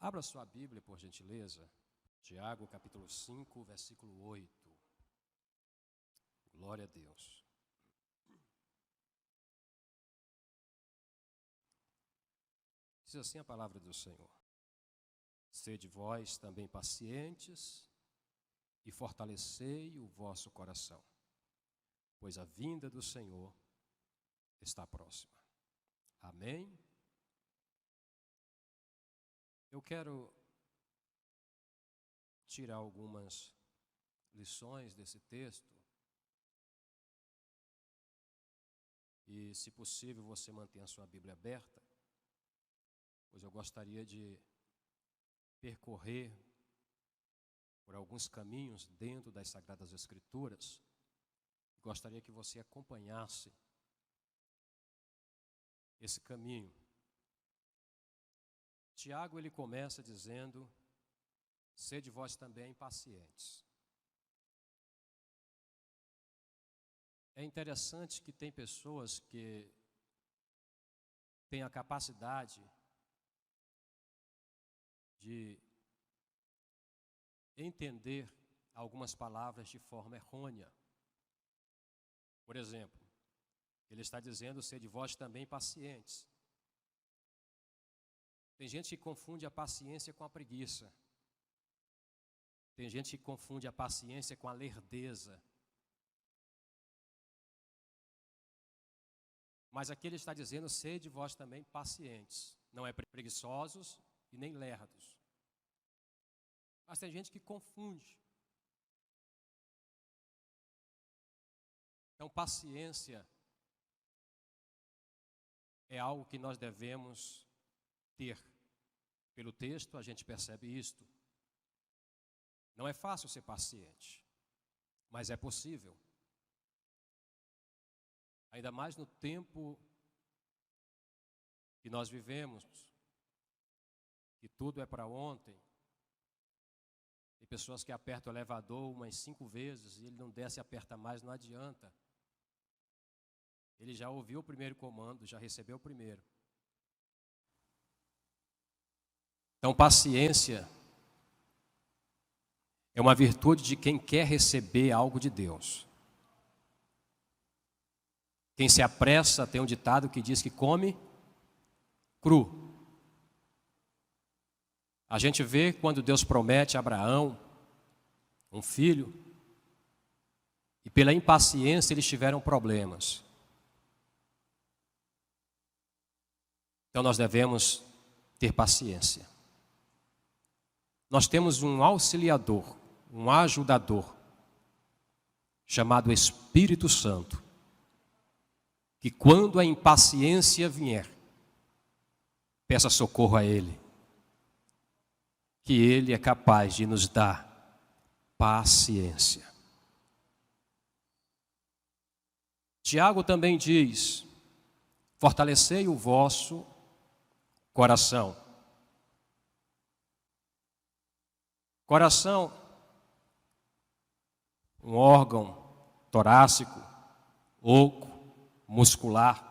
Abra sua Bíblia, por gentileza. Tiago, capítulo 5, versículo 8. Glória a Deus. Diz assim a palavra do Senhor: Sede vós também pacientes e fortalecei o vosso coração, pois a vinda do Senhor está próxima. Amém? Eu quero tirar algumas lições desse texto e, se possível, você mantenha a sua Bíblia aberta, pois eu gostaria de percorrer por alguns caminhos dentro das Sagradas Escrituras. Gostaria que você acompanhasse esse caminho. Tiago, ele começa dizendo: sede vós também pacientes. É interessante que tem pessoas que têm a capacidade de entender algumas palavras de forma errônea. Por exemplo, ele está dizendo: sede vós também pacientes. Tem gente que confunde a paciência com a preguiça. Tem gente que confunde a paciência com a lerdeza. Mas aqui ele está dizendo: sede vós também pacientes. Não é preguiçosos e nem lerdos. Mas tem gente que confunde. Então, paciência é algo que nós devemos ter. Pelo texto, a gente percebe isto. Não é fácil ser paciente, mas é possível. Ainda mais no tempo que nós vivemos, que tudo é para ontem. Tem pessoas que apertam o elevador umas 5 vezes e ele não desce e aperta mais, não adianta. Ele já ouviu o primeiro comando, já recebeu o primeiro. Então, paciência é uma virtude de quem quer receber algo de Deus. Quem se apressa, tem um ditado que diz que come cru. A gente vê quando Deus promete a Abraão um filho, e pela impaciência eles tiveram problemas. Então nós devemos ter paciência. Nós temos um auxiliador, um ajudador, chamado Espírito Santo, que quando a impaciência vier, peça socorro a Ele, que Ele é capaz de nos dar paciência. Tiago também diz: fortalecei o vosso coração. Coração, um órgão torácico, oco, muscular,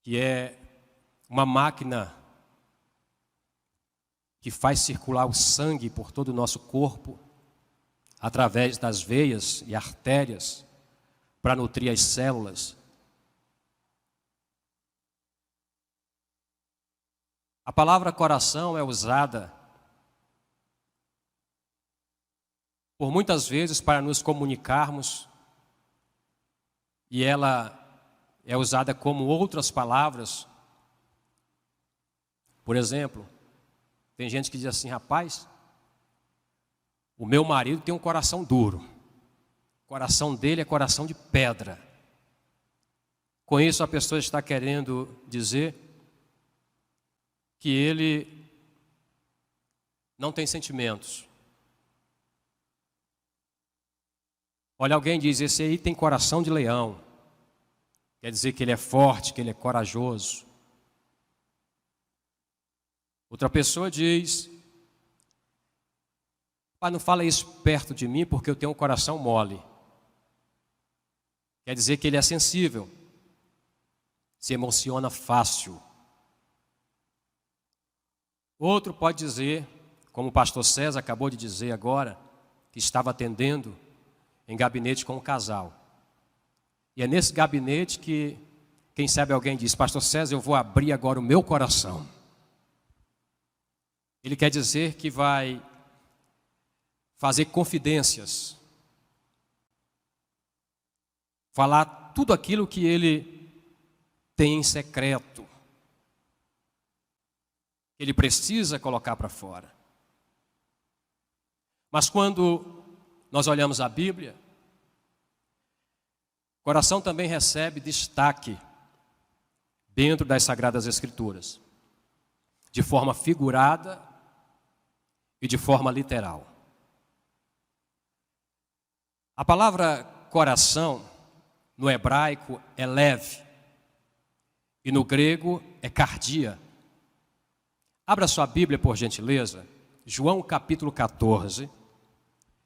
que é uma máquina que faz circular o sangue por todo o nosso corpo, através das veias e artérias, para nutrir as células. A palavra coração é usada por muitas vezes para nos comunicarmos, e ela é usada como outras palavras. Por exemplo, tem gente que diz assim: rapaz, o meu marido tem um coração duro. O coração dele é coração de pedra. Com isso a pessoa está querendo dizer que ele não tem sentimentos. Olha, alguém diz: esse aí tem coração de leão. Quer dizer que ele é forte, que ele é corajoso. Outra pessoa diz: pai, não fala isso perto de mim porque eu tenho um coração mole. Quer dizer que ele é sensível, se emociona fácil. Outro pode dizer, como o pastor César acabou de dizer agora, que estava atendendo em gabinete com um casal. E é nesse gabinete que, quem sabe alguém diz, pastor César, eu vou abrir agora o meu coração. Ele quer dizer que vai fazer confidências, falar tudo aquilo que ele tem em secreto, que ele precisa colocar para fora. Mas quando nós olhamos a Bíblia, o coração também recebe destaque dentro das Sagradas Escrituras, de forma figurada e de forma literal. A palavra coração, no hebraico, é leve, e no grego é cardia. Abra sua Bíblia, por gentileza, João capítulo 14,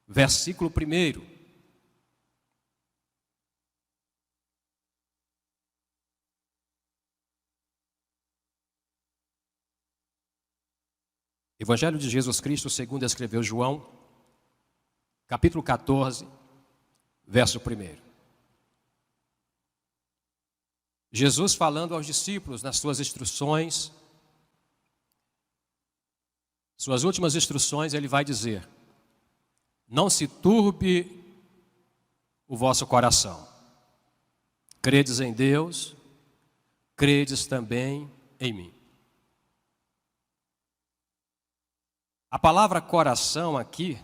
versículo 1. Evangelho de Jesus Cristo, segundo escreveu João, capítulo 14, verso 1. Jesus falando aos discípulos nas suas instruções, suas últimas instruções, ele vai dizer: não se turbe o vosso coração. Credes em Deus, credes também em mim. A palavra coração aqui,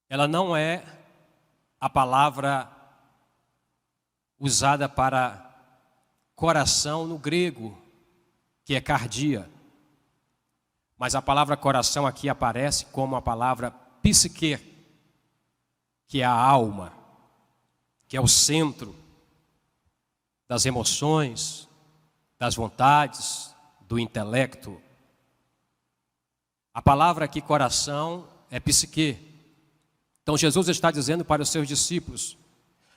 ela não é a palavra usada para coração no grego, que é cardia. Mas a palavra coração aqui aparece como a palavra psique, que é a alma, que é o centro das emoções, das vontades, do intelecto. A palavra aqui coração é psique. Então Jesus está dizendo para os seus discípulos: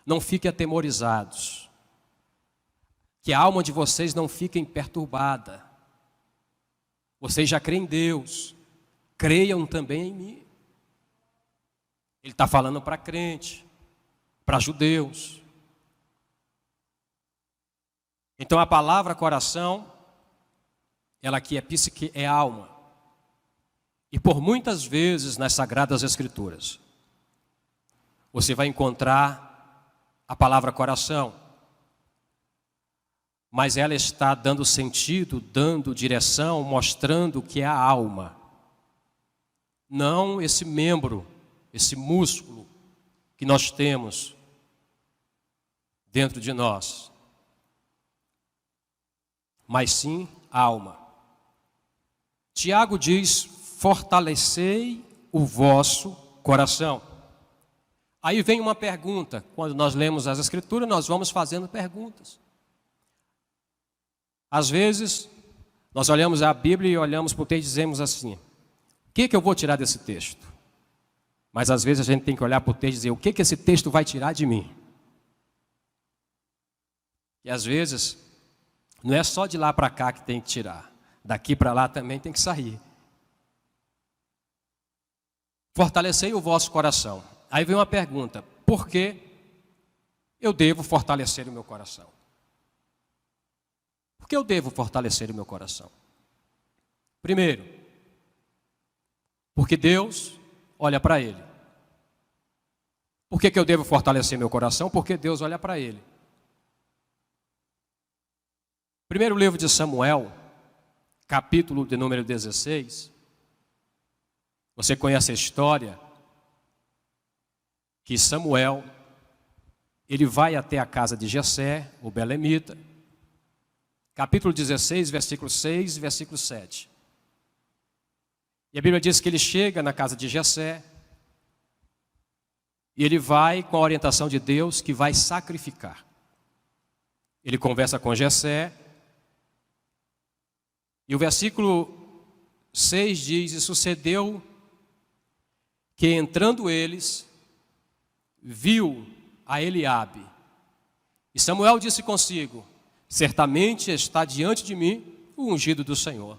não fiquem atemorizados, que a alma de vocês não fique perturbada. Vocês já creem em Deus, creiam também em mim. Ele está falando para crente, para judeus. Então a palavra coração, ela aqui é psique, é alma. E por muitas vezes nas Sagradas Escrituras, você vai encontrar a palavra coração, mas ela está dando sentido, dando direção, mostrando que é a alma. Não esse membro, esse músculo que nós temos dentro de nós, mas sim a alma. Tiago diz: fortalecei o vosso coração. Aí vem uma pergunta. Quando nós lemos as Escrituras, nós vamos fazendo perguntas. Às vezes, nós olhamos a Bíblia e olhamos para o texto e dizemos assim: o que eu vou tirar desse texto? Mas às vezes a gente tem que olhar para o texto e dizer: o que esse texto vai tirar de mim? E às vezes, não é só de lá para cá que tem que tirar. Daqui para lá também tem que sair. Fortalecei o vosso coração. Aí vem uma pergunta: por que eu devo fortalecer o meu coração? Por que eu devo fortalecer o meu coração? Primeiro, porque Deus olha para ele. Por que eu devo fortalecer meu coração? Porque Deus olha para ele. Primeiro livro de Samuel, capítulo de número 16. Você conhece a história que Samuel, ele vai até a casa de Jessé, o belemita, capítulo 16, versículo 6 e versículo 7. E a Bíblia diz que ele chega na casa de Jessé e ele vai com a orientação de Deus que vai sacrificar. Ele conversa com Jessé e o versículo 6 diz: e sucedeu que entrando eles, viu a Eliabe. E Samuel disse consigo: certamente está diante de mim o ungido do Senhor.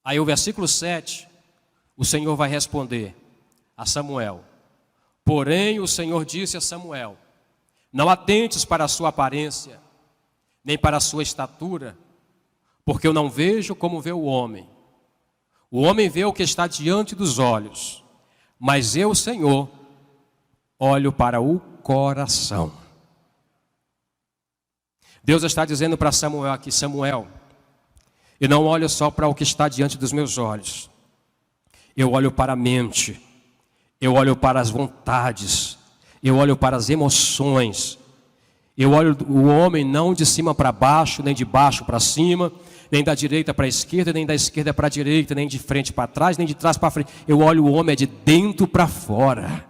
Aí o versículo 7, o Senhor vai responder a Samuel. Porém o Senhor disse a Samuel: não atentes para a sua aparência, nem para a sua estatura, porque eu não vejo como vê o homem. O homem vê o que está diante dos olhos, mas eu, Senhor, olho para o coração. Deus está dizendo para Samuel aqui: Samuel, eu não olho só para o que está diante dos meus olhos, eu olho para a mente, eu olho para as vontades, eu olho para as emoções, eu olho o homem não de cima para baixo, nem de baixo para cima, nem da direita para a esquerda, nem da esquerda para a direita, nem de frente para trás, nem de trás para frente. Eu olho o homem de dentro para fora.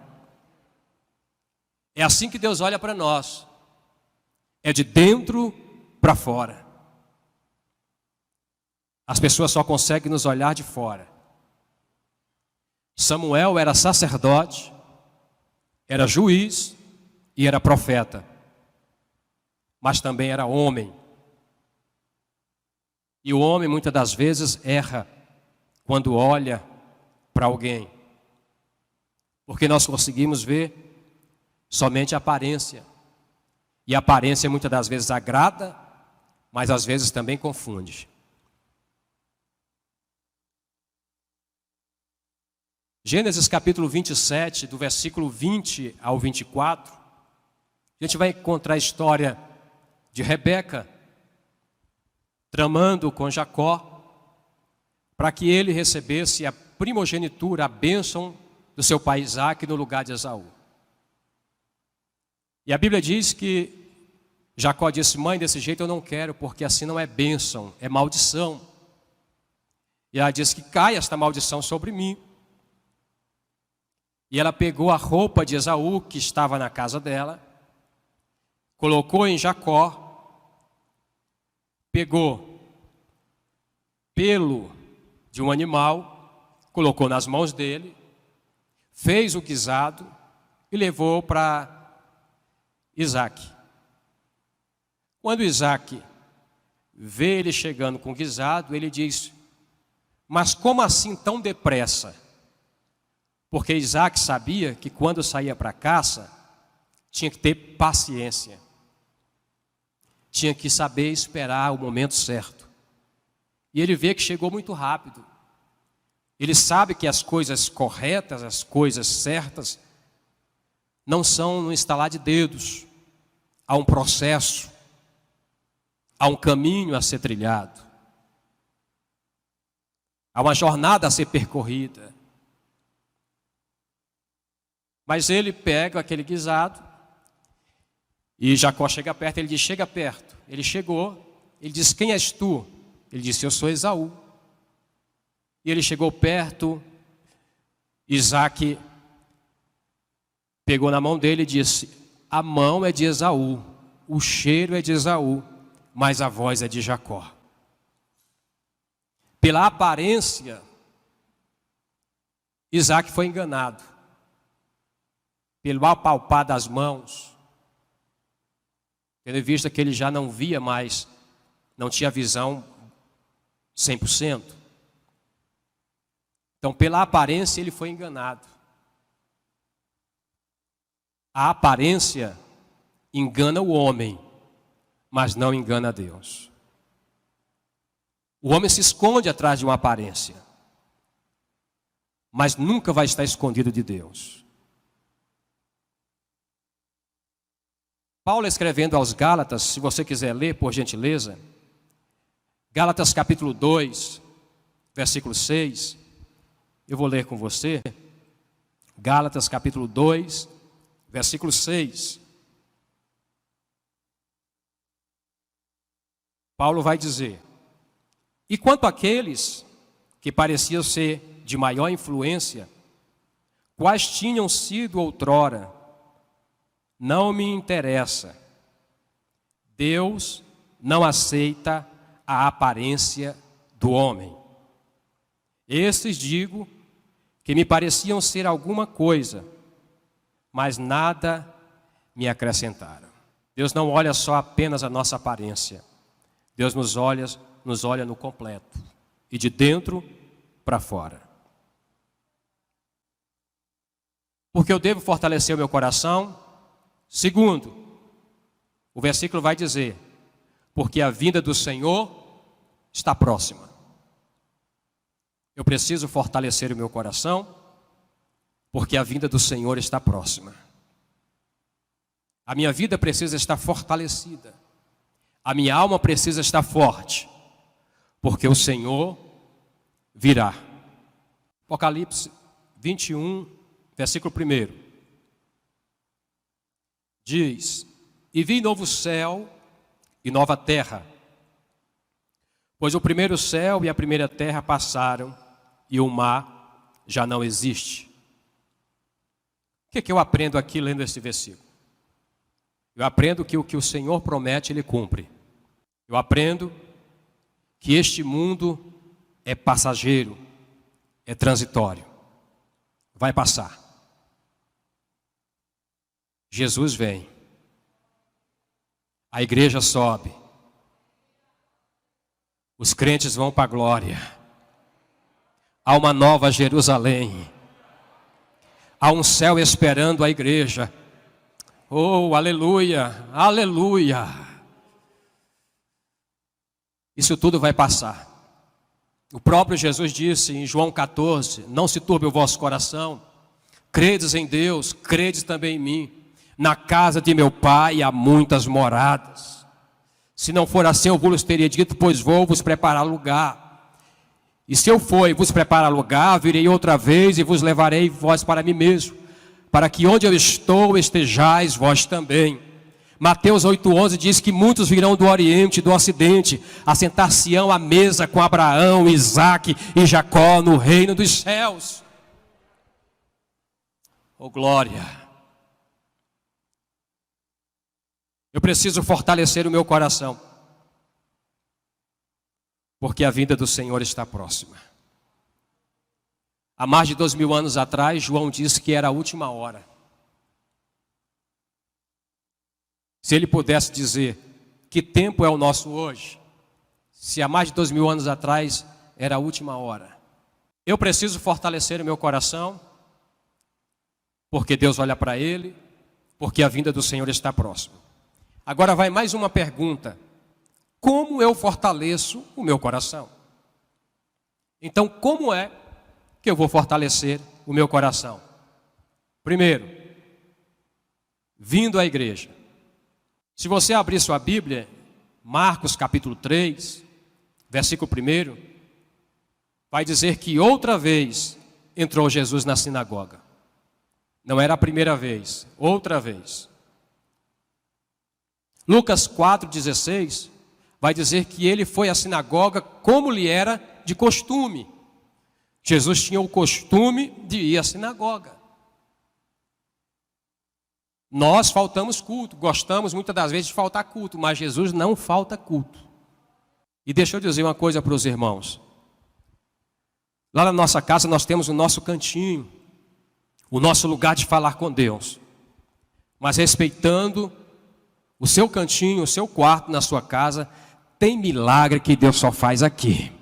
É assim que Deus olha para nós. É de dentro para fora. As pessoas só conseguem nos olhar de fora. Samuel era sacerdote, era juiz e era profeta, mas também era homem. E o homem muitas das vezes erra quando olha para alguém, porque nós conseguimos ver somente a aparência. E a aparência muitas das vezes agrada, mas às vezes também confunde. Gênesis capítulo 27, do versículo 20 ao 24, a gente vai encontrar a história de Rebeca tramando com Jacó para que ele recebesse a primogenitura, a bênção do seu pai Isaque no lugar de Esaú. E a Bíblia diz que Jacó disse: mãe, desse jeito eu não quero, porque assim não é bênção, é maldição. E ela disse: que caia esta maldição sobre mim. E ela pegou a roupa de Esaú, que estava na casa dela, colocou em Jacó, pegou pelo de um animal, colocou nas mãos dele, fez o guisado e levou para Isaque. Quando Isaque vê ele chegando com o guisado, ele diz: mas como assim tão depressa? Porque Isaque sabia que quando saía para a caça, tinha que ter paciência. Tinha que saber esperar o momento certo. E ele vê que chegou muito rápido. Ele sabe que as coisas corretas, as coisas certas, não são no estalar de dedos. Há um processo, há um caminho a ser trilhado. Há uma jornada a ser percorrida. Mas ele pega aquele guisado e Jacó chega perto, ele diz: chega perto. Ele chegou, ele diz: quem és tu? Ele disse: eu sou Esaú. E ele chegou perto, Isaque pegou na mão dele e disse: a mão é de Esaú, o cheiro é de Esaú, mas a voz é de Jacó. Pela aparência, Isaque foi enganado. Pelo apalpar das mãos, tendo em vista que ele já não via mais, não tinha visão 100%. Então, pela aparência, ele foi enganado. A aparência engana o homem, mas não engana Deus. O homem se esconde atrás de uma aparência, mas nunca vai estar escondido de Deus. Paulo, escrevendo aos Gálatas, se você quiser ler, por gentileza, Gálatas capítulo 2, versículo 6, eu vou ler com você. Gálatas capítulo 2, versículo 6. Paulo vai dizer: e quanto àqueles que pareciam ser de maior influência, quais tinham sido outrora, não me interessa. Deus não aceita a aparência do homem. Estes digo que me pareciam ser alguma coisa, mas nada me acrescentaram. Deus não olha só apenas a nossa aparência. Deus nos olha no completo. E de dentro para fora. Porque eu devo fortalecer o meu coração. Segundo, o versículo vai dizer, porque a vinda do Senhor está próxima. Eu preciso fortalecer o meu coração, porque a vinda do Senhor está próxima. A minha vida precisa estar fortalecida. A minha alma precisa estar forte, porque o Senhor virá. Apocalipse 21, versículo 1. Diz, e vi novo céu e nova terra, pois o primeiro céu e a primeira terra passaram e o mar já não existe. O que eu aprendo aqui lendo esse versículo? Eu aprendo que o que o Senhor promete, Ele cumpre. Eu aprendo que este mundo é passageiro, é transitório, vai passar. Jesus vem, a igreja sobe, os crentes vão para a glória, há uma nova Jerusalém, há um céu esperando a igreja. Oh, aleluia, aleluia. Isso tudo vai passar. O próprio Jesus disse em João 14, não se turbe o vosso coração, credes em Deus, credes também em mim. Na casa de meu pai há muitas moradas. Se não for assim, eu vos teria dito, pois vou vos preparar lugar. E se eu for e vos preparar lugar, virei outra vez e vos levarei vós para mim mesmo, para que onde eu estou estejais vós também. Mateus 8,11 diz que muitos virão do Oriente e do Ocidente, assentar-se-ão à mesa com Abraão, Isaque e Jacó no reino dos céus. Oh glória! Eu preciso fortalecer o meu coração, porque a vinda do Senhor está próxima. Há mais de 2000 anos atrás, João disse que era a última hora. Se ele pudesse dizer que tempo é o nosso hoje, se há mais de 2000 anos atrás era a última hora. Eu preciso fortalecer o meu coração, porque Deus olha para ele, porque a vinda do Senhor está próxima. Agora vai mais uma pergunta. Como eu fortaleço o meu coração? Então, como é que eu vou fortalecer o meu coração? Primeiro, vindo à igreja. Se você abrir sua Bíblia, Marcos capítulo 3, versículo 1, vai dizer que outra vez entrou Jesus na sinagoga. Não era a primeira vez, outra vez. Lucas 4,16 vai dizer que ele foi à sinagoga como lhe era de costume. Jesus tinha o costume de ir à sinagoga. Nós faltamos culto, gostamos muitas das vezes de faltar culto, mas Jesus não falta culto. E deixa eu dizer uma coisa para os irmãos. Lá na nossa casa nós temos o nosso cantinho, o nosso lugar de falar com Deus. Mas respeitando o seu cantinho, o seu quarto na sua casa, tem milagre que Deus só faz aqui.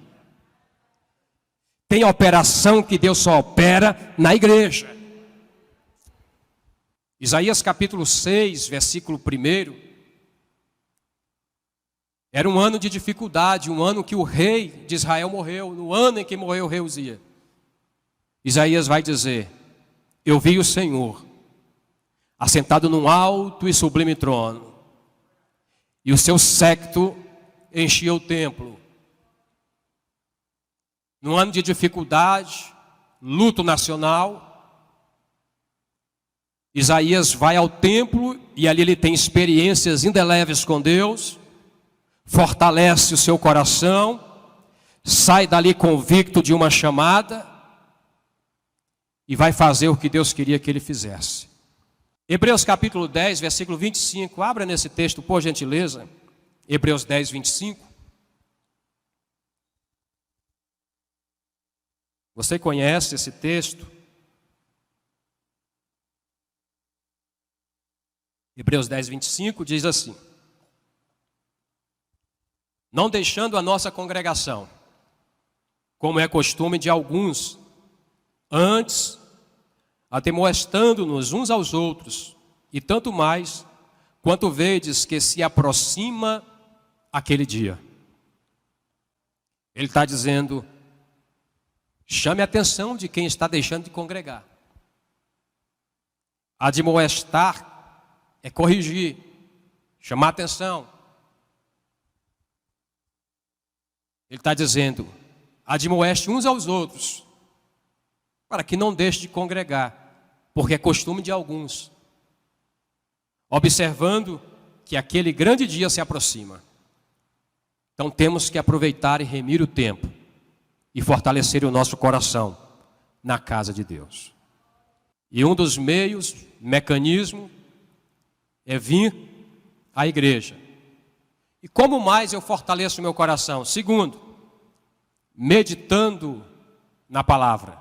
Tem operação que Deus só opera na igreja. Isaías capítulo 6, versículo 1. Era um ano de dificuldade, um ano que o rei de Israel morreu, no ano em que morreu o rei Uzias. Isaías vai dizer, eu vi o Senhor, assentado num alto e sublime trono, e o seu séquito enchia o templo. Num ano de dificuldade, luto nacional, Isaías vai ao templo e ali ele tem experiências indeléveis com Deus, fortalece o seu coração, sai dali convicto de uma chamada e vai fazer o que Deus queria que ele fizesse. Hebreus capítulo 10, versículo 25, abra nesse texto por gentileza, Hebreus 10, 25. Você conhece esse texto? Hebreus 10, 25 diz assim, não deixando a nossa congregação, como é costume de alguns, antes, atemoestando-nos uns aos outros, e tanto mais, quanto vedes que se aproxima aquele dia. Ele está dizendo, chame a atenção de quem está deixando de congregar. Admoestar é corrigir, chamar a atenção. Ele está dizendo, admoeste uns aos outros, para que não deixe de congregar, porque é costume de alguns, observando que aquele grande dia se aproxima. Então temos que aproveitar e remir o tempo e fortalecer o nosso coração na casa de Deus. E um dos meios, mecanismo, é vir à igreja. E como mais eu fortaleço o meu coração? Segundo, meditando na palavra.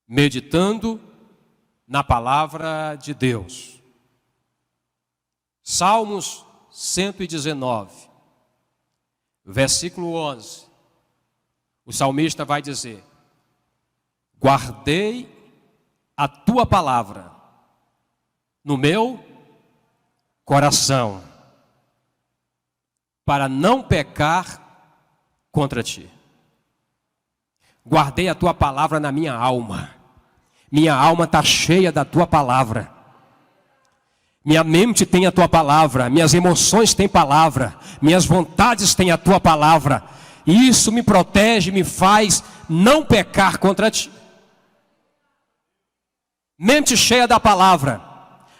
Meditando na palavra de Deus. Salmos 119. Versículo 11, o salmista vai dizer, guardei a tua palavra no meu coração, para não pecar contra ti. Guardei a tua palavra na minha alma está cheia da tua palavra. Minha mente tem a tua palavra, minhas emoções têm palavra, minhas vontades têm a tua palavra. E isso me protege, me faz não pecar contra ti. Mente cheia da palavra,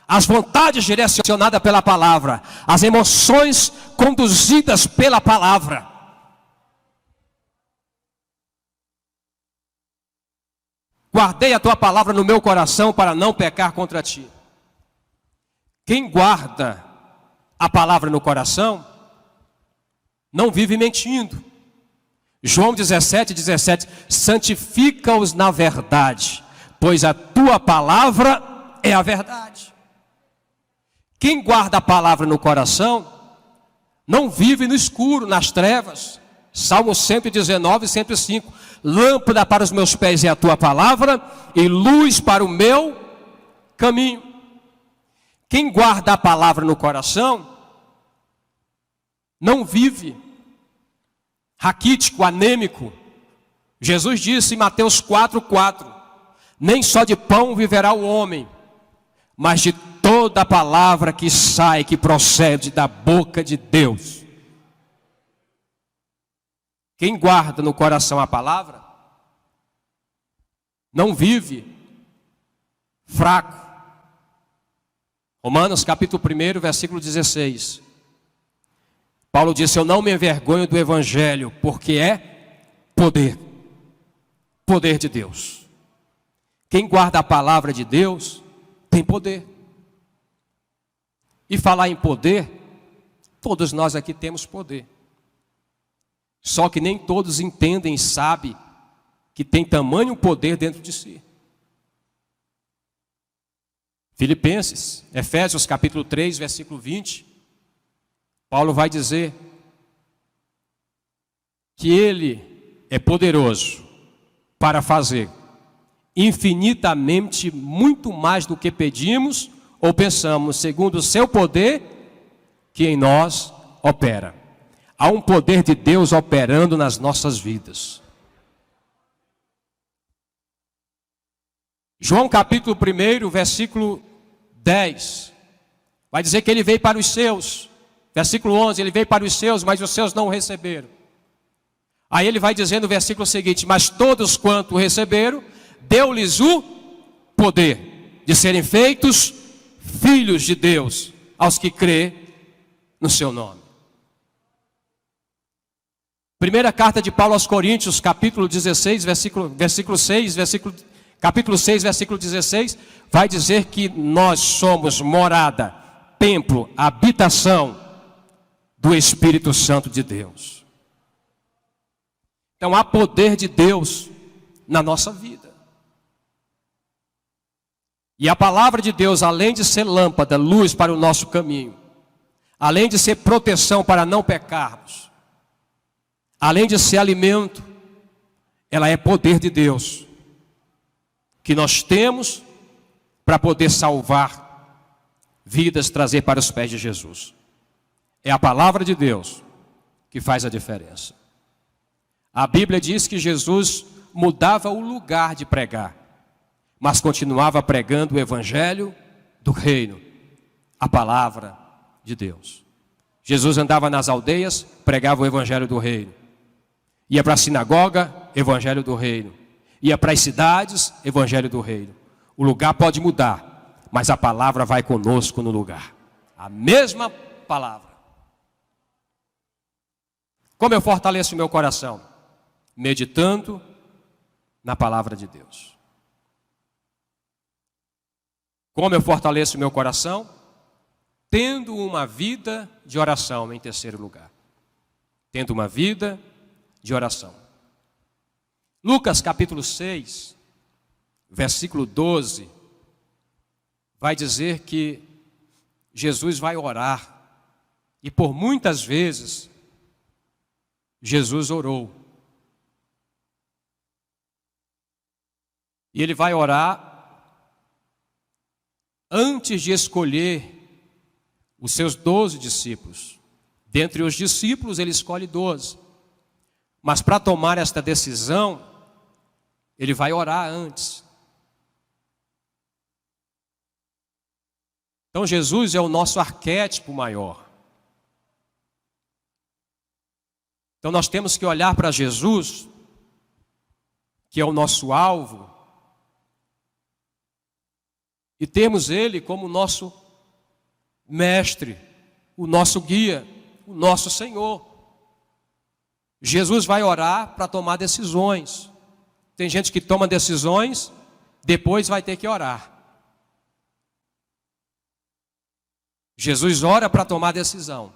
as vontades direcionadas pela palavra, as emoções conduzidas pela palavra. Guardei a tua palavra no meu coração para não pecar contra ti. Quem guarda a palavra no coração, não vive mentindo. João 17, santifica-os na verdade, pois a tua palavra é a verdade. Quem guarda a palavra no coração, não vive no escuro, nas trevas. Salmo 119, 105. Lâmpada para os meus pés é a tua palavra, e luz para o meu caminho. Quem guarda a palavra no coração, não vive raquítico, anêmico. Jesus disse em Mateus 4:4, nem só de pão viverá o homem, mas de toda a palavra que sai, que procede da boca de Deus. Quem guarda no coração a palavra, não vive fraco. Romanos capítulo 1, versículo 16. Paulo disse, eu não me envergonho do evangelho, porque é poder. Poder de Deus. Quem guarda a palavra de Deus, tem poder. E falar em poder, todos nós aqui temos poder. Só que nem todos entendem e sabem que tem tamanho poder dentro de si. Filipenses, Efésios capítulo 3, versículo 20, Paulo vai dizer que ele é poderoso para fazer infinitamente muito mais do que pedimos ou pensamos, segundo o seu poder que em nós opera. Há um poder de Deus operando nas nossas vidas. João capítulo 1, versículo 10, vai dizer que ele veio para os seus. Versículo 11, ele veio para os seus, mas os seus não o receberam. Aí ele vai dizer no versículo seguinte, mas todos quanto o receberam, deu-lhes o poder de serem feitos filhos de Deus, aos que crê no seu nome. Primeira carta de Paulo aos Coríntios, capítulo 16, capítulo 6, versículo 16, vai dizer que nós somos morada, templo, habitação do Espírito Santo de Deus. Então há poder de Deus na nossa vida. E a palavra de Deus, além de ser lâmpada, luz para o nosso caminho, além de ser proteção para não pecarmos, além de ser alimento, ela é poder de Deus, que nós temos para poder salvar vidas, trazer para os pés de Jesus. É a palavra de Deus que faz a diferença. A Bíblia diz que Jesus mudava o lugar de pregar, mas continuava pregando o evangelho do reino, a palavra de Deus. Jesus andava nas aldeias, pregava o evangelho do reino. Ia para a sinagoga, evangelho do reino. Ia para as cidades, evangelho do reino. O lugar pode mudar, mas a palavra vai conosco no lugar. A mesma palavra. Como eu fortaleço o meu coração? Meditando na palavra de Deus. Como eu fortaleço o meu coração? Tendo uma vida de oração, em terceiro lugar. Tendo uma vida de oração. Lucas capítulo 6, versículo 12, vai dizer que Jesus vai orar. E por muitas vezes, Jesus orou. E ele vai orar antes de escolher os seus 12 discípulos. Dentre os discípulos, ele escolhe 12. Mas para tomar esta decisão, ele vai orar antes. Então Jesus é o nosso arquétipo maior. Então nós temos que olhar para Jesus, que é o nosso alvo, e temos Ele como nosso mestre, o nosso guia, o nosso Senhor. Jesus vai orar para tomar decisões. Tem gente que toma decisões, depois vai ter que orar. Jesus ora para tomar decisão.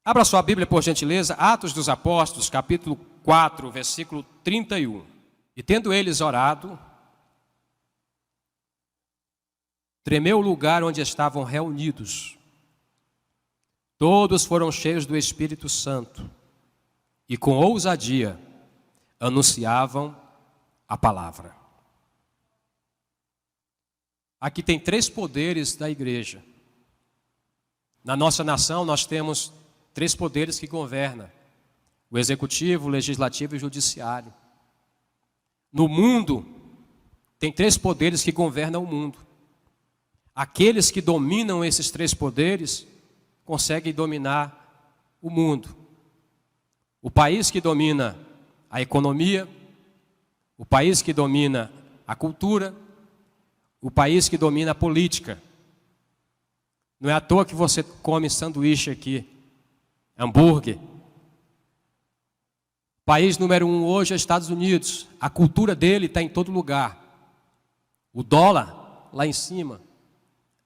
Abra sua Bíblia, por gentileza, Atos dos Apóstolos, capítulo 4, versículo 31. E tendo eles orado, tremeu o lugar onde estavam reunidos. Todos foram cheios do Espírito Santo e com ousadia anunciavam a palavra. Aqui tem 3 poderes da igreja. Na nossa nação nós temos 3 poderes que governam: o executivo, o legislativo e o judiciário. No mundo, tem 3 poderes que governam o mundo. Aqueles que dominam esses 3 poderes conseguem dominar o mundo. O país que domina a economia, o país que domina a cultura, o país que domina a política. Não é à toa que você come sanduíche aqui, hambúrguer. País número 1 hoje é Estados Unidos. A cultura dele está em todo lugar. O dólar lá em cima.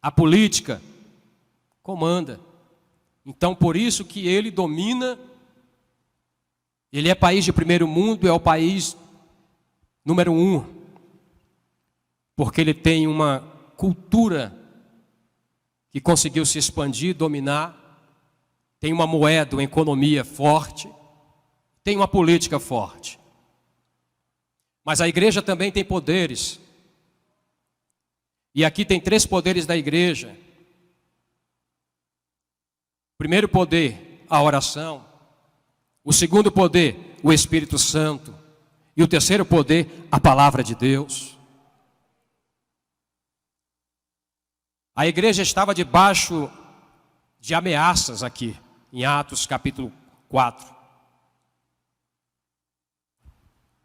A política comanda. Então, por isso que ele domina. Ele é país de primeiro mundo, é o país número 1. Porque ele tem uma cultura que conseguiu se expandir, dominar. Tem uma moeda, uma economia forte. Tem uma política forte. Mas a igreja também tem poderes. E aqui tem 3 poderes da igreja. O primeiro poder, a oração. O segundo poder, o Espírito Santo. E o terceiro poder, a palavra de Deus. A igreja estava debaixo de ameaças aqui, em Atos capítulo 4.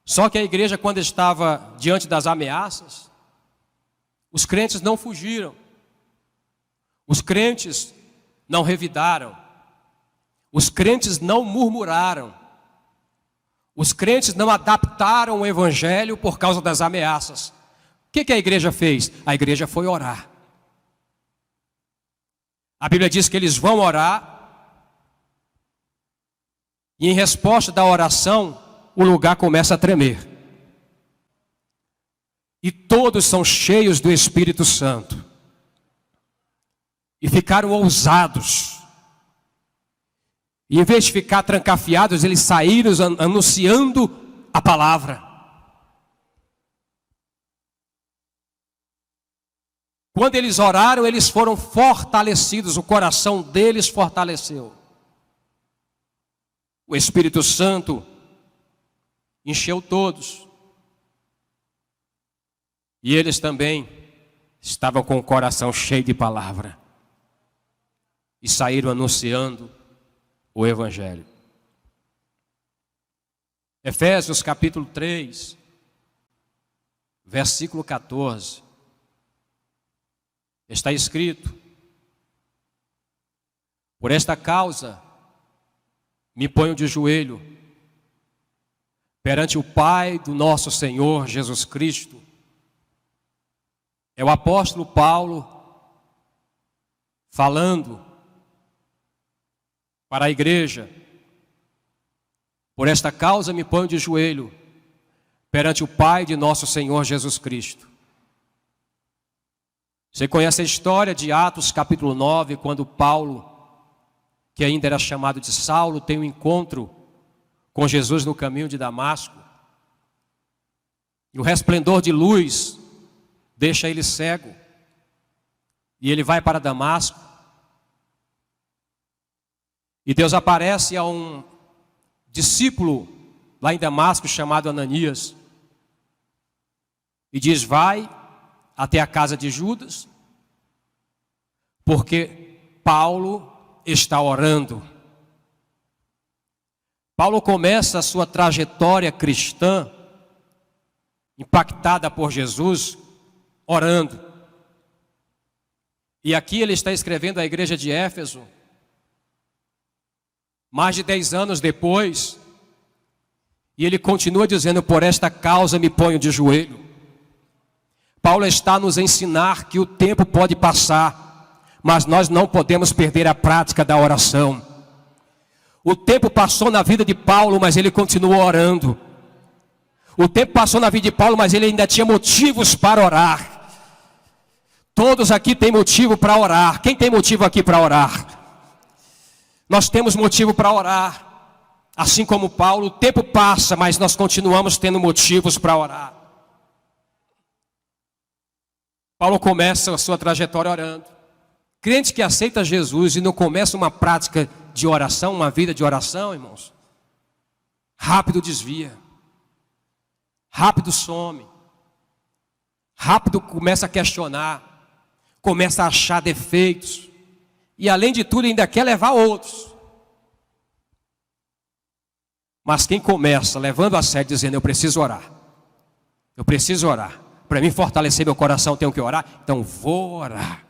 Só que a igreja, quando estava diante das ameaças, os crentes não fugiram. Os crentes não revidaram. Os crentes não murmuraram. Os crentes não adaptaram o evangelho por causa das ameaças. O que a igreja fez? A igreja foi orar. A Bíblia diz que eles vão orar. E em resposta da oração, o lugar começa a tremer. E todos são cheios do Espírito Santo. E ficaram ousados E em vez de ficar trancafiados, eles saíram anunciando a palavra. Quando eles oraram, eles foram fortalecidos, o coração deles fortaleceu. O Espírito Santo encheu todos. E eles também estavam com o coração cheio de palavra. E saíram anunciando o Evangelho. Efésios capítulo 3, versículo 14. Está escrito: por esta causa me ponho de joelho perante o Pai do nosso Senhor Jesus Cristo. É o apóstolo Paulo falando para a igreja. Por esta causa me ponho de joelho perante o Pai de nosso Senhor Jesus Cristo. Você conhece a história de Atos capítulo 9, quando Paulo, que ainda era chamado de Saulo, tem um encontro com Jesus no caminho de Damasco. E o resplendor de luz deixa ele cego. E ele vai para Damasco. E Deus aparece a um discípulo lá em Damasco chamado Ananias. E diz: vai até a casa de Judas, porque Paulo está orando. Paulo começa a sua trajetória cristã, impactada por Jesus, orando. E aqui ele está escrevendo à igreja de Éfeso, mais de 10 anos depois, e ele continua dizendo: por esta causa me ponho de joelho. Paulo está a nos ensinar que o tempo pode passar, mas nós não podemos perder a prática da oração. O tempo passou na vida de Paulo, mas ele continuou orando. O tempo passou na vida de Paulo, mas ele ainda tinha motivos para orar. Todos aqui têm motivo para orar. Quem tem motivo aqui para orar? Nós temos motivo para orar. Assim como Paulo, o tempo passa, mas nós continuamos tendo motivos para orar. Paulo começa a sua trajetória orando. Crente que aceita Jesus e não começa uma prática de oração, uma vida de oração, irmãos, rápido desvia, rápido some, rápido começa a questionar, começa a achar defeitos, e além de tudo ainda quer levar outros. Mas quem começa levando a sério, dizendo: eu preciso orar, para mim fortalecer meu coração, tenho que orar, então vou orar.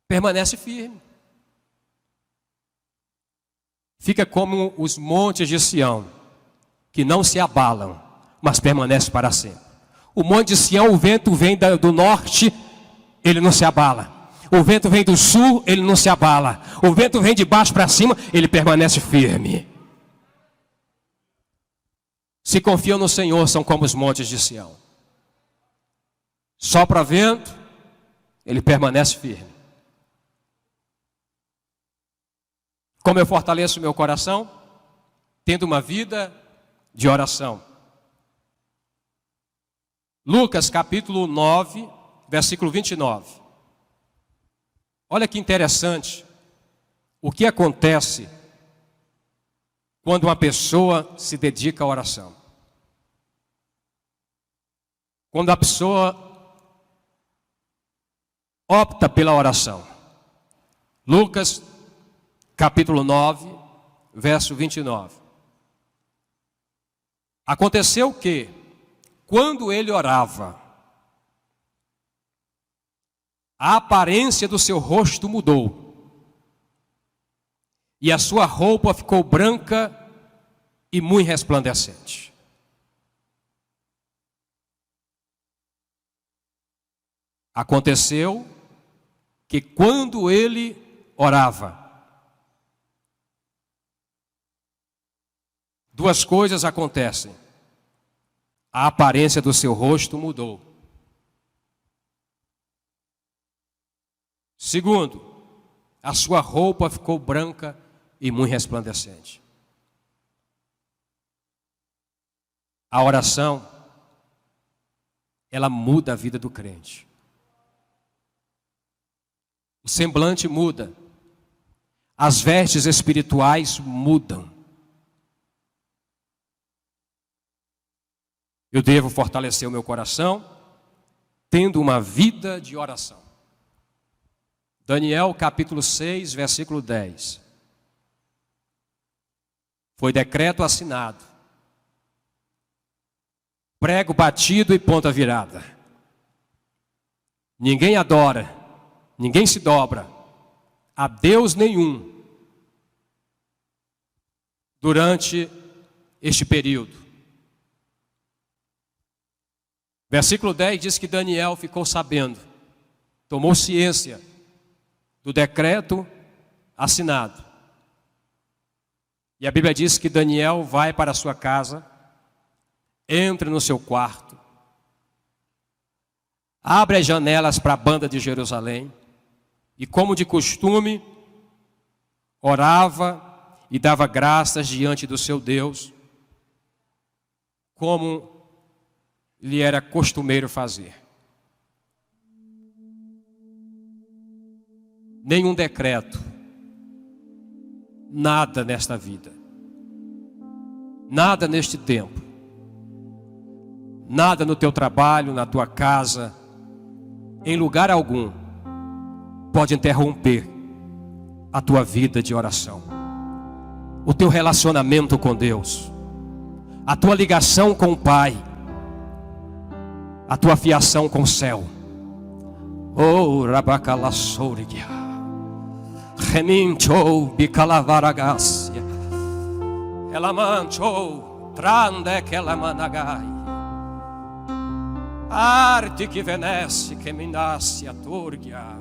Permanece firme. Fica como os montes de Sião, que não se abalam, mas permanecem para sempre. O monte de Sião, o vento vem do norte, ele não se abala. O vento vem do sul, ele não se abala. O vento vem de baixo para cima, ele permanece firme. Se confiam no Senhor, são como os montes de Sião. Sopra vento, ele permanece firme. Como eu fortaleço meu coração? Tendo uma vida de oração. Lucas capítulo 9, versículo 29. Olha que interessante o que acontece quando uma pessoa se dedica à oração. Quando a pessoa opta pela oração. Lucas capítulo 9, verso 29. Aconteceu que, quando ele orava, a aparência do seu rosto mudou, e a sua roupa ficou branca e muito resplandecente. Aconteceu que, quando ele orava, duas coisas acontecem. A aparência do seu rosto mudou. Segundo, a sua roupa ficou branca e muito resplandecente. A oração, ela muda a vida do crente. O semblante muda. As vestes espirituais mudam. Eu devo fortalecer o meu coração, tendo uma vida de oração. Daniel capítulo 6, versículo 10. Foi decreto assinado. Prego batido e ponta virada. Ninguém adora, ninguém se dobra a Deus nenhum durante este período. Versículo 10 diz que Daniel ficou sabendo, tomou ciência do decreto assinado. E a Bíblia diz que Daniel vai para a sua casa, entra no seu quarto, abre as janelas para a banda de Jerusalém e, como de costume, orava e dava graças diante do seu Deus, como lhe era costumeiro fazer. Nenhum decreto, nada nesta vida, nada neste tempo, nada no teu trabalho, na tua casa, em lugar algum, pode interromper a tua vida de oração, o teu relacionamento com Deus, a tua ligação com o Pai, a tua fiação com o céu. Oh, Rabacalassorigia, Remincho, Bicalavaragasia, Elamancho, Trande que Lamanagai, Arte que venesse, que minasse a Turgia,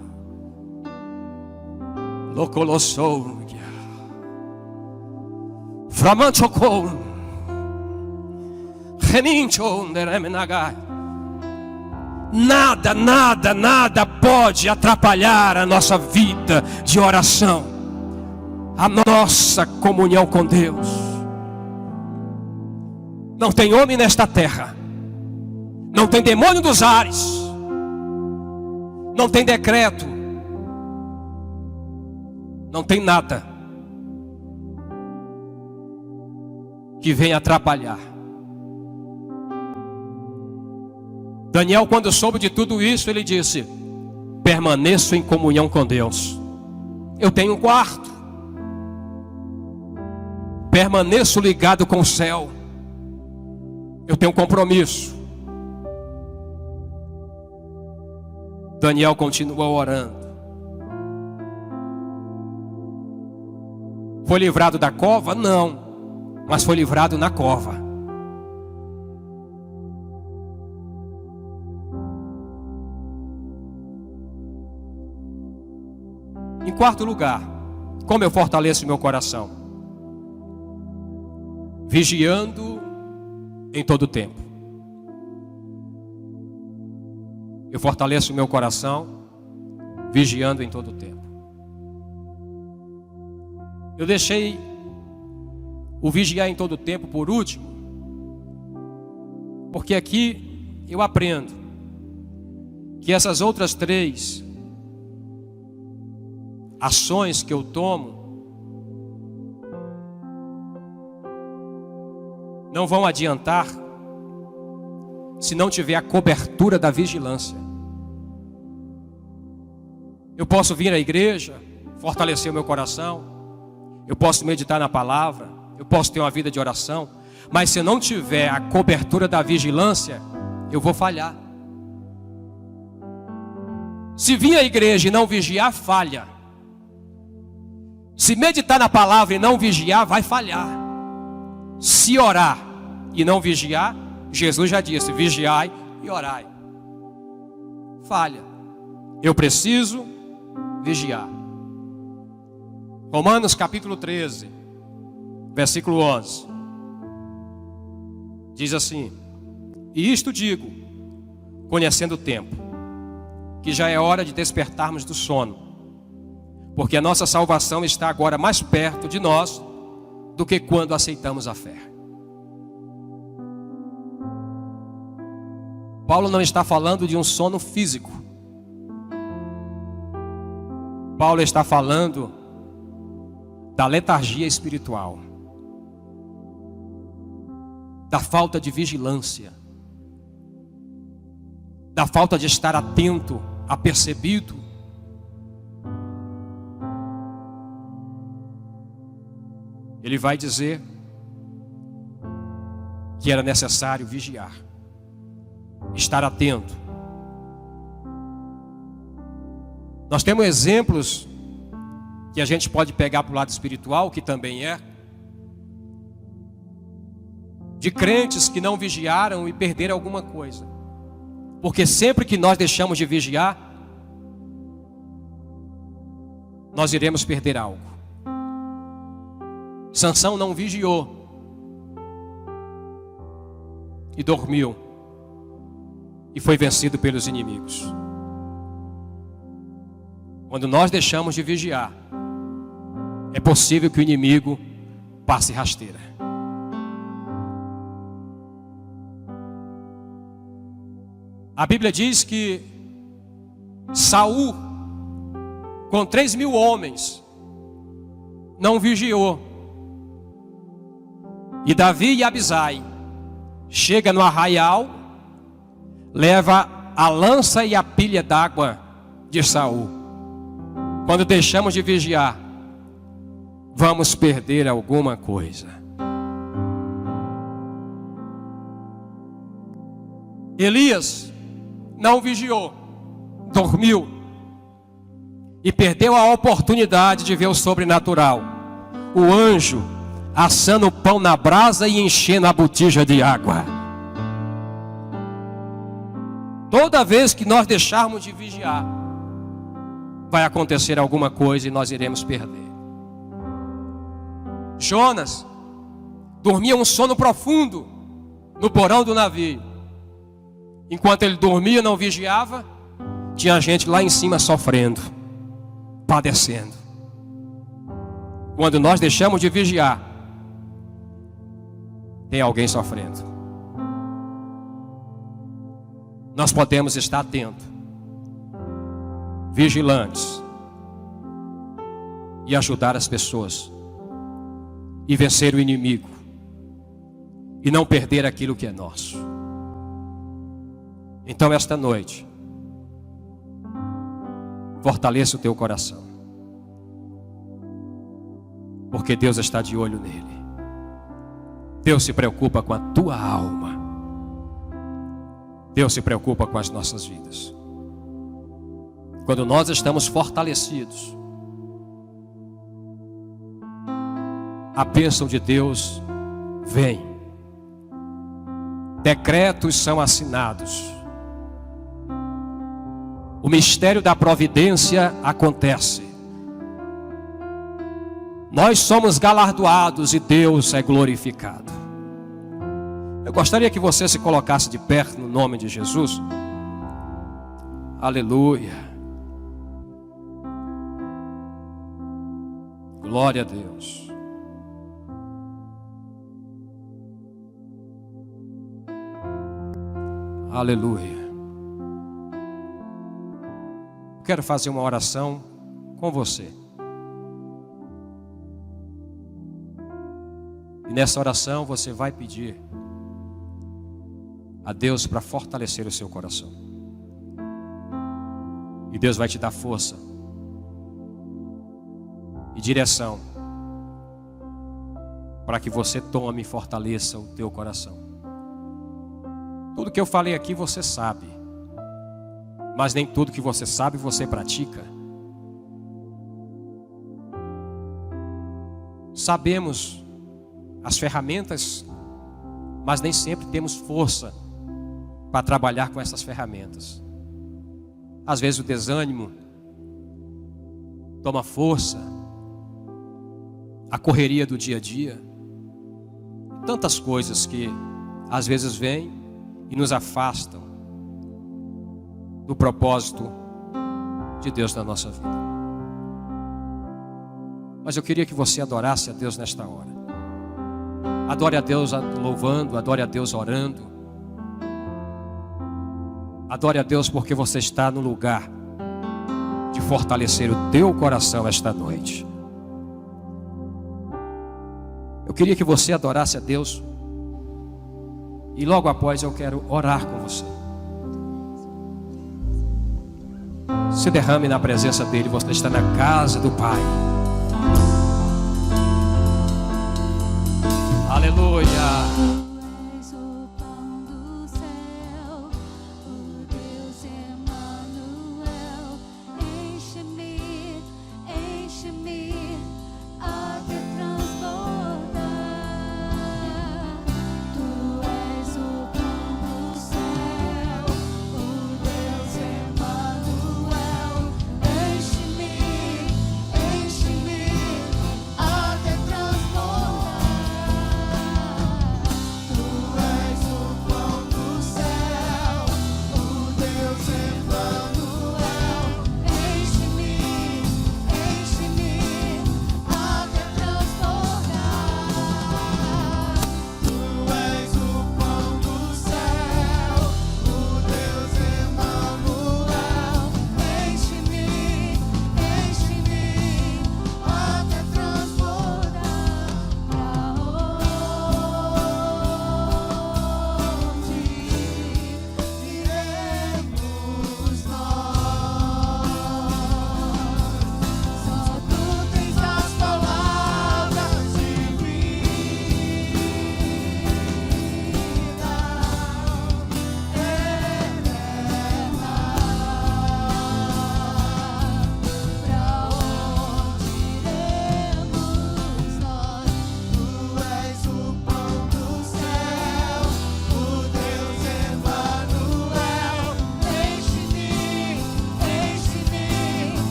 Locolossouria, Framanchocon, Remincho, Neremenagai. Nada, nada, nada pode atrapalhar a nossa vida de oração, a nossa comunhão com Deus. Não tem homem nesta terra, não tem demônio dos ares, não tem decreto, não tem nada que venha atrapalhar. Daniel, quando soube de tudo isso, ele disse: permaneço em comunhão com Deus. Eu tenho um quarto, permaneço ligado com o céu. Eu tenho um compromisso. Daniel continuou orando. Foi livrado da cova? Não, mas foi livrado na cova. Em quarto lugar, como eu fortaleço meu coração? Vigiando em todo o tempo. Eu fortaleço meu coração vigiando em todo o tempo. Eu deixei o vigiar em todo o tempo por último, porque aqui eu aprendo que essas outras três ações que eu tomo não vão adiantar se não tiver a cobertura da vigilância. Eu posso vir à igreja, fortalecer o meu coração, eu posso meditar na palavra, eu posso ter uma vida de oração, mas se eu não tiver a cobertura da vigilância, eu vou falhar. Se vir à igreja e não vigiar, falha. Se meditar na palavra e não vigiar, vai falhar. Se orar e não vigiar, Jesus já disse: vigiai e orai. Falha. Eu preciso vigiar. Romanos capítulo 13, versículo 11. Diz assim: e isto digo, conhecendo o tempo, que já é hora de despertarmos do sono, Porque a nossa salvação está agora mais perto de nós do que quando aceitamos a fé. Paulo não está falando de um sono físico. Paulo está falando da letargia espiritual, da falta de vigilância, da falta de estar atento, apercebido. Ele vai dizer que era necessário vigiar, estar atento. Nós temos exemplos que a gente pode pegar para o lado espiritual, que também é, de crentes que não vigiaram e perderam alguma coisa. Porque sempre que nós deixamos de vigiar, nós iremos perder algo. Sansão não vigiou e dormiu e foi vencido pelos inimigos. Quando nós deixamos de vigiar, é possível que o inimigo passe rasteira. A Bíblia diz que Saul, com 3.000 homens, não vigiou. E Davi e Abisai chega no arraial, leva a lança e a pilha d'água de Saul. Quando deixamos de vigiar, vamos perder alguma coisa. Elias não vigiou, dormiu e perdeu a oportunidade de ver o sobrenatural. O anjo assando o pão na brasa e enchendo a botija de água. Toda vez que nós deixarmos de vigiar, vai acontecer alguma coisa e nós iremos perder. Jonas dormia um sono profundo no porão do navio. Enquanto ele dormia, não vigiava, tinha gente lá em cima sofrendo, padecendo. Quando nós deixamos de vigiar, tem alguém sofrendo. Nós podemos estar atentos, vigilantes e ajudar as pessoas e vencer o inimigo e não perder aquilo que é nosso. Então esta noite, fortaleça o teu coração, porque Deus está de olho nele. Deus se preocupa com a tua alma. Deus se preocupa com as nossas vidas. Quando nós estamos fortalecidos, a bênção de Deus vem. Decretos são assinados. O mistério da providência acontece. Nós somos galardoados e Deus é glorificado. Eu gostaria que você se colocasse de pé no nome de Jesus. Aleluia. Glória a Deus. Aleluia. Quero fazer uma oração com você. E nessa oração você vai pedir a Deus para fortalecer o seu coração. E Deus vai te dar força e direção para que você tome e fortaleça o teu coração. Tudo que eu falei aqui você sabe, mas nem tudo que você sabe você pratica. Sabemos as ferramentas, mas nem sempre temos força para trabalhar com essas ferramentas. Às vezes o desânimo toma força, a correria do dia a dia, tantas coisas que às vezes vêm e nos afastam do propósito de Deus na nossa vida. Mas eu queria que você adorasse a Deus nesta hora. Adore a Deus louvando, adore a Deus orando. Adore a Deus porque você está no lugar de fortalecer o teu coração esta noite. Eu queria que você adorasse a Deus. E logo após eu quero orar com você. Se derrame na presença dEle. Você está na casa do Pai. Aleluia.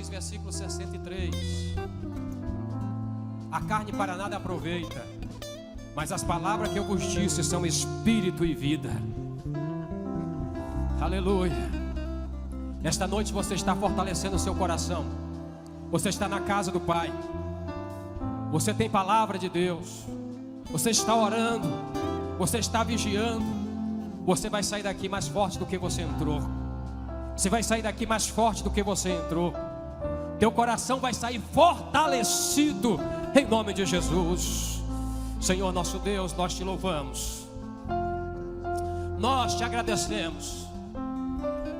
Versículo 63. A carne para nada aproveita, mas as palavras que eu vos disse são espírito e vida. Aleluia. Esta noite você está fortalecendo o seu coração. Você está na casa do Pai. Você tem palavra de Deus. Você está orando. Você está vigiando. Você vai sair daqui mais forte do que você entrou. Você vai sair daqui mais forte do que você entrou. Teu coração vai sair fortalecido em nome de Jesus. Senhor nosso Deus, nós te louvamos. Nós te agradecemos.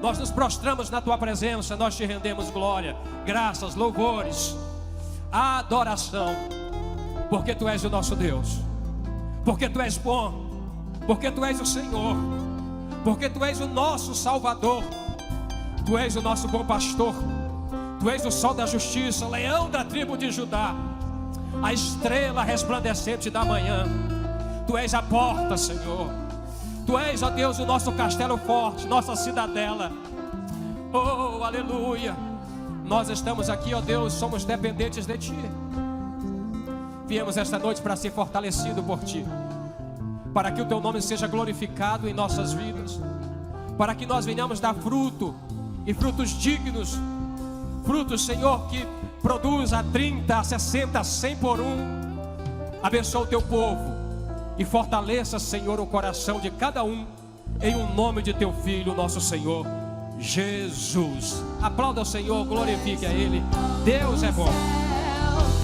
Nós nos prostramos na tua presença. Nós te rendemos glória, graças, louvores, adoração. Porque tu és o nosso Deus. Porque tu és bom. Porque tu és o Senhor. Porque tu és o nosso Salvador. Tu és o nosso bom pastor. Tu és o sol da justiça, o leão da tribo de Judá, a estrela resplandecente da manhã. Tu és a porta, Senhor. Tu és, ó Deus, o nosso castelo forte, nossa cidadela. Oh, aleluia. Nós estamos aqui, ó Deus, somos dependentes de Ti. Viemos esta noite para ser fortalecido por Ti, para que o Teu nome seja glorificado em nossas vidas, para que nós venhamos dar fruto, e frutos dignos. Frutos, Senhor, que produz a 30, a 60, a 100 por um. Abençoa o teu povo e fortaleça, Senhor, o coração de cada um, em o nome de teu Filho, nosso Senhor Jesus. Aplauda o Senhor, glorifique a Ele. Deus é bom.